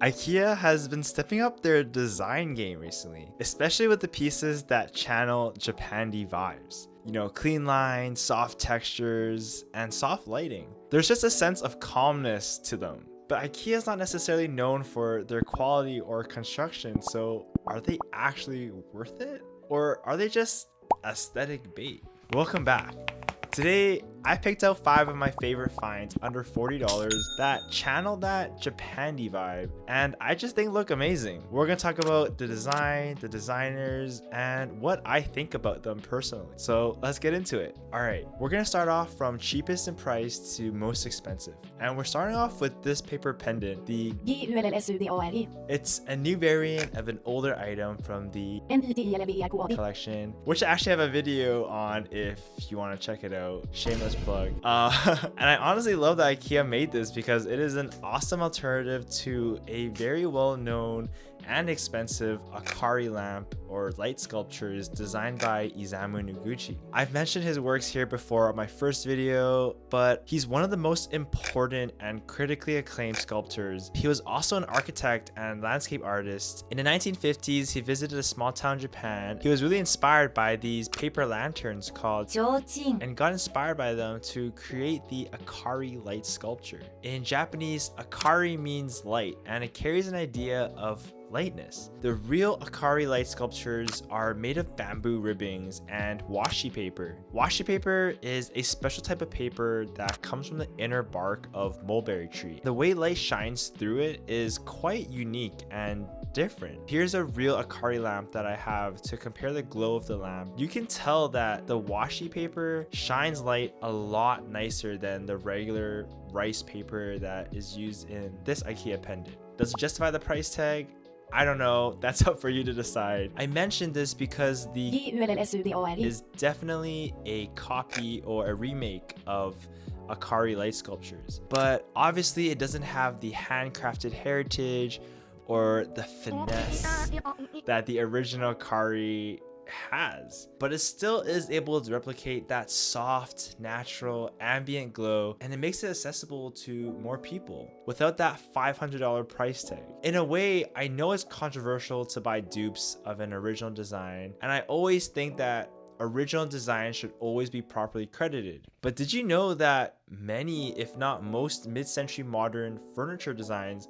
IKEA has been stepping up their design game recently, especially with the pieces that channel Japandi vibes. You know, clean lines, soft textures, and soft lighting. There's just a sense of calmness to them. But IKEA is not necessarily known for their quality or construction, so are they actually worth it? Or are they just aesthetic bait? Welcome back. Today, I picked out 5 of my favorite finds under $40 that channel that Japandi vibe, and I just think look amazing. We're gonna talk about the design, the designers, and what I think about them personally. So let's get into it. All right, we're gonna start off from cheapest in price to most expensive. And we're starting off with this paper pendant, the gullsudare. it's a new variant of an older item from the collection, which I actually have a video on if you want to check it out. Shameless plug. And I honestly love that IKEA made this because it is an awesome alternative to a very well-known and expensive Akari lamp or light sculptures designed by Isamu Noguchi. I've mentioned his works here before on my first video, but he's one of the most important and critically acclaimed sculptors. He was also an architect and landscape artist. In the 1950s, he visited a small town in Japan. He was really inspired by these paper lanterns called and got inspired by them to create the Akari light sculpture. In Japanese, Akari means light, and it carries an idea of lightness. The real Akari light sculptures are made of bamboo ribbings and washi paper. Washi paper is a special type of paper that comes from the inner bark of mulberry tree. The way light shines through it is quite unique and different. Here's a real Akari lamp that I have to compare the glow of the lamp. You can tell that the washi paper shines light a lot nicer than the regular rice paper that is used in this IKEA pendant. Does it justify the price tag? I don't know, that's up for you to decide. I mentioned this because the is definitely a copy or a remake of Akari light sculptures, but obviously it doesn't have the handcrafted heritage or the finesse that the original Akari has, but it still is able to replicate that soft, natural, ambient glow, and it makes it accessible to more people without that $500 price tag. In a way, I know it's controversial to buy dupes of an original design, and I always think that original design should always be properly credited. But did you know that many, if not most, mid-century modern furniture designs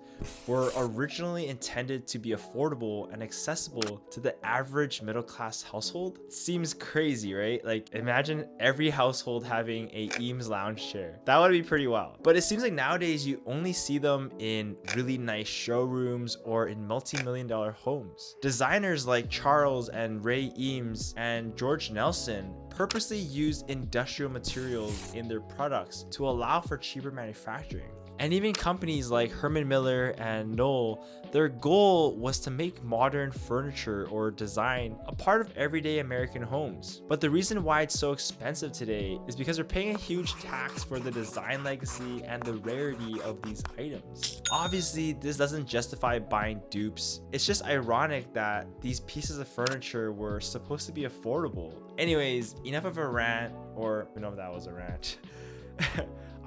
were originally intended to be affordable and accessible to the average middle-class household? Seems crazy, right? Like, imagine every household having a Eames lounge chair. That would be pretty wild. But it seems like nowadays you only see them in really nice showrooms or in multi-million-dollar homes. Designers like Charles and Ray Eames and George Nelson purposely used industrial materials in their products to allow for cheaper manufacturing. And even companies like Herman Miller and Knoll, their goal was to make modern furniture or design a part of everyday American homes. But the reason why it's so expensive today is because we're paying a huge tax for the design legacy and the rarity of these items. Obviously, this doesn't justify buying dupes. It's just ironic that these pieces of furniture were supposed to be affordable. Anyways, enough of a rant, or I don't know if that was a rant.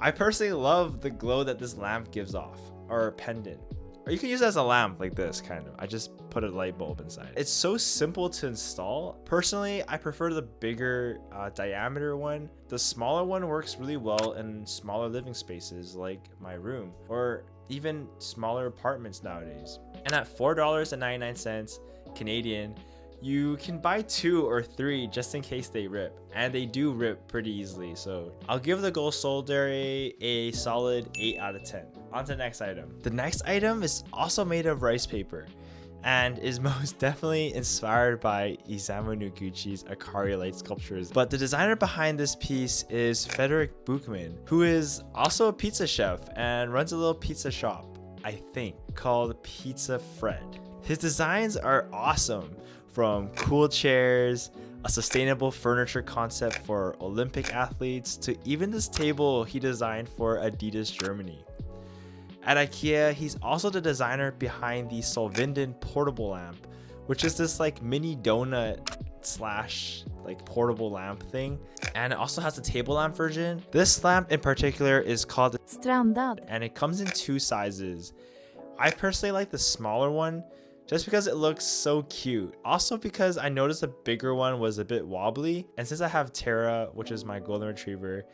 I personally love the glow that this lamp gives off, or a pendant. Or you can use it as a lamp like this, kind of. I just put a light bulb inside. It's so simple to install. Personally, I prefer the bigger diameter one. The smaller one works really well in smaller living spaces like my room, or even smaller apartments nowadays. And at $4.99 Canadian, you can buy 2 or 3 just in case they rip, and they do rip pretty easily. So I'll give the gullsudare a solid 8 out of 10. On to the next item. The next item is also made of rice paper and is most definitely inspired by Isamu Noguchi's Akari light sculptures. But the designer behind this piece is Frederick Buchmann, who is also a pizza chef and runs a little pizza shop, I think, called Pizza Fred. His designs are awesome, from cool chairs, a sustainable furniture concept for Olympic athletes, to even this table he designed for Adidas Germany. At IKEA, he's also the designer behind the Solvinden portable lamp, which is this like mini donut slash like portable lamp thing, and it also has a table lamp version. This lamp in particular is called Strandad. and it comes in 2 sizes. I personally like the smaller one just because it looks so cute. Also because I noticed the bigger one was a bit wobbly. And since I have Tara, which is my golden retriever,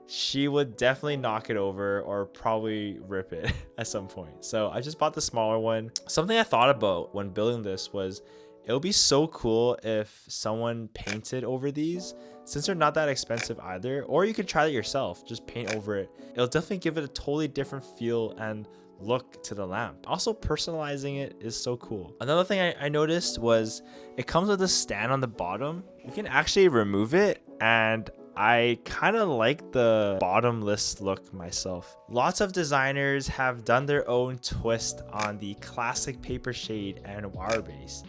she would definitely knock it over or probably rip it at some point. So I just bought the smaller one. Something I thought about when building this was it would be so cool if someone painted over these, since they're not that expensive either. Or you could try it yourself, just paint over it. It'll definitely give it a totally different feel and look to the lamp. Also, personalizing it is so cool. Another thing I noticed was it comes with a stand on the bottom. You can actually remove it, and I kind of like the bottomless look myself. Lots of designers have done their own twist on the classic paper shade and wire base.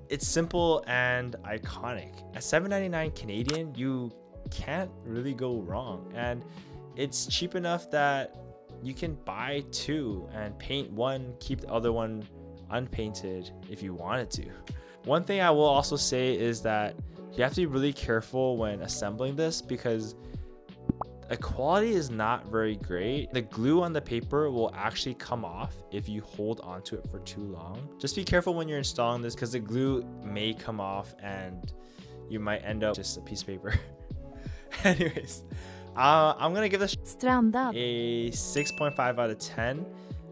It's simple and iconic. At $7.99 Canadian, you can't really go wrong, and it's cheap enough that you can buy two and paint one, keep the other one unpainted if you wanted to. One thing I will also say is that you have to be really careful when assembling this because the quality is not very great. The glue on the paper will actually come off if you hold onto it for too long. Just be careful when you're installing this because the glue may come off and you might end up just a piece of paper. Anyways, I'm gonna give this strandad a 6.5 out of 10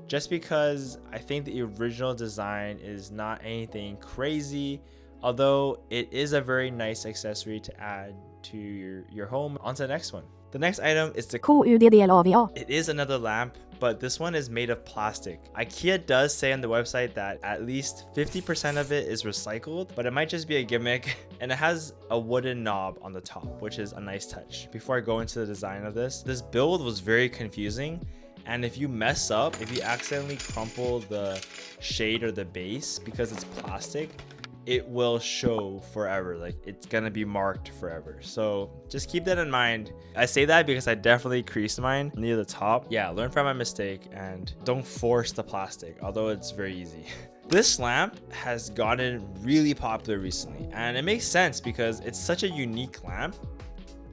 just because I think the original design is not anything crazy, although it is a very nice accessory to add to your home. On to the next one. The next item is the kuddlava. It is another lamp, but this one is made of plastic. IKEA does say on the website that at least 50% of it is recycled, but it might just be a gimmick. And it has a wooden knob on the top, which is a nice touch. Before I go into the design of this build was very confusing. And if you mess up, if you accidentally crumple the shade or the base because it's plastic, it will show forever. Like, it's gonna be marked forever. So just keep that in mind. I say that because I definitely creased mine near the top. Yeah, learn from my mistake and don't force the plastic, although it's very easy. This lamp has gotten really popular recently, and it makes sense because it's such a unique lamp.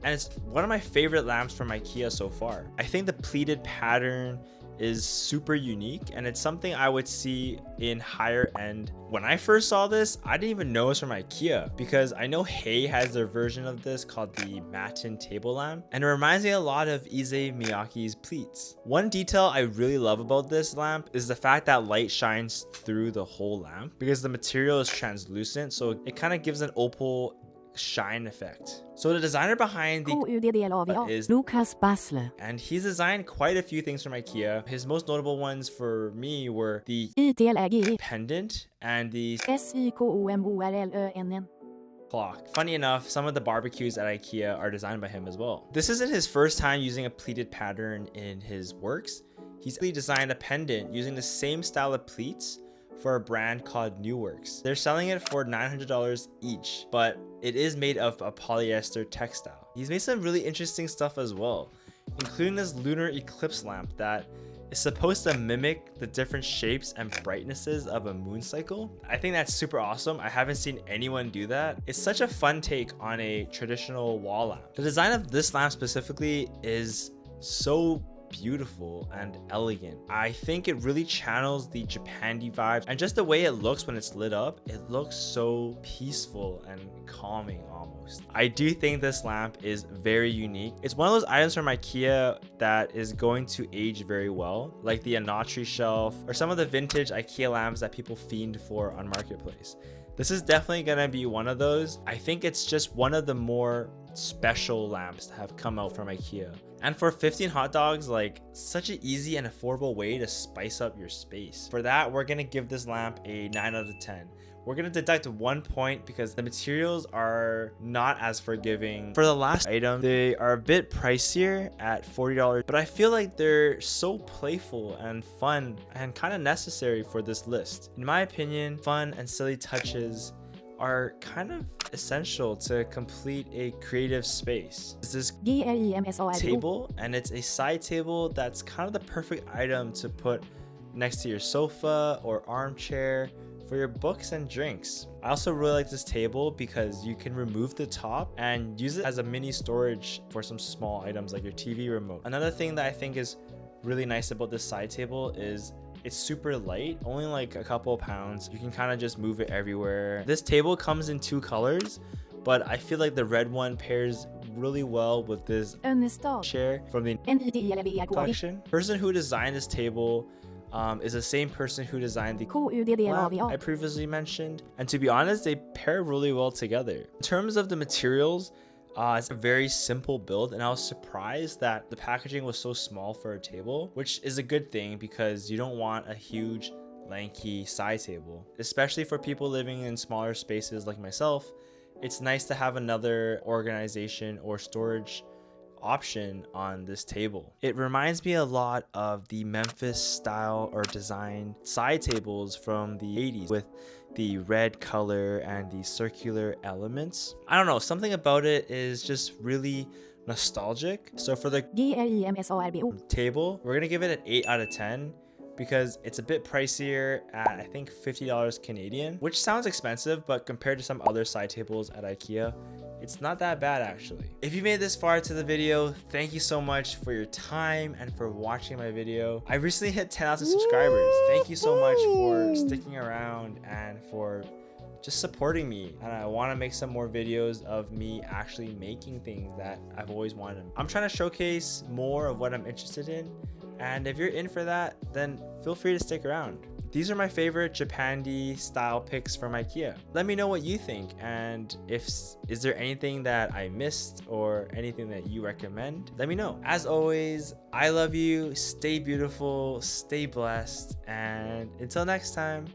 And it's one of my favorite lamps from IKEA so far. I think the pleated pattern is super unique, and it's something I would see in higher end. When I first saw this, I didn't even know it's from IKEA because I know Hey has their version of this called the Matin table lamp, and it reminds me a lot of Issey Miyake's pleats. One detail I really love about this lamp is the fact that light shines through the whole lamp because the material is translucent, so it kind of gives an opal shine effect. So the designer behind the is Lucas Basler, and he's designed quite a few things from IKEA. His most notable ones for me were the pendant and the SYKOMORLÖNN. clock. Funny enough, some of the barbecues at IKEA are designed by him as well. This isn't his first time using a pleated pattern in his works. He's actually designed a pendant using the same style of pleats for a brand called New Works. They're selling it for $900 each, but it is made of a polyester textile. He's made some really interesting stuff as well, including this lunar eclipse lamp that is supposed to mimic the different shapes and brightnesses of a moon cycle. I think that's super awesome. I haven't seen anyone do that. It's such a fun take on a traditional wall lamp. The design of this lamp specifically is so beautiful and elegant. I think it really channels the Japandi vibes, and just the way it looks when it's lit up, it looks so peaceful and calming almost. I do think this lamp is very unique. It's one of those items from IKEA that is going to age very well, like the Anatri shelf or some of the vintage IKEA lamps that people fiend for on Marketplace. This is definitely gonna be one of those. I think it's just one of the more special lamps that have come out from IKEA. And for 15 hot dogs, like, such an easy and affordable way to spice up your space. For that, we're gonna give this lamp a 9 out of 10. We're gonna deduct 1 point because the materials are not as forgiving. For the last item, they are a bit pricier at $40, but I feel like they're so playful and fun and kind of necessary for this list. In my opinion, fun and silly touches are kind of essential to complete a creative space. It's this table, and it's a side table that's kind of the perfect item to put next to your sofa or armchair for your books and drinks. I also really like this table because you can remove the top and use it as a mini storage for some small items like your TV remote. Another thing that I think is really nice about this side table is It's super light, only like a couple of pounds. You can kind of just move it everywhere. This table comes in 2 colors, but I feel like the red one pairs really well with this chair from the collection. Person who designed this table is the same person who designed the lamp I previously mentioned, and to be honest, they pair really well together. In terms of the materials, it's a very simple build, and I was surprised that the packaging was so small for a table, which is a good thing because you don't want a huge lanky side table, especially for people living in smaller spaces like myself. It's nice to have another organization or storage option on this table. It reminds me a lot of the Memphis style or design side tables from the 80s with the red color and the circular elements. I don't know, something about it is just really nostalgic. So for the table, we're gonna give it an 8 out of 10 because it's a bit pricier at I think $50 Canadian, which sounds expensive, but compared to some other side tables at IKEA, it's not that bad actually. If you made this far to the video, thank you so much for your time and for watching my video. I recently hit 10,000 subscribers. Thank you so much for sticking around and for just supporting me. And I want to make some more videos of me actually making things that I've always wanted. I'm trying to showcase more of what I'm interested in. And if you're in for that, then feel free to stick around. These are my favorite Japandi style picks from IKEA. Let me know what you think, and is there anything that I missed or anything that you recommend? Let me know. As always, I love you, stay beautiful, stay blessed, and until next time.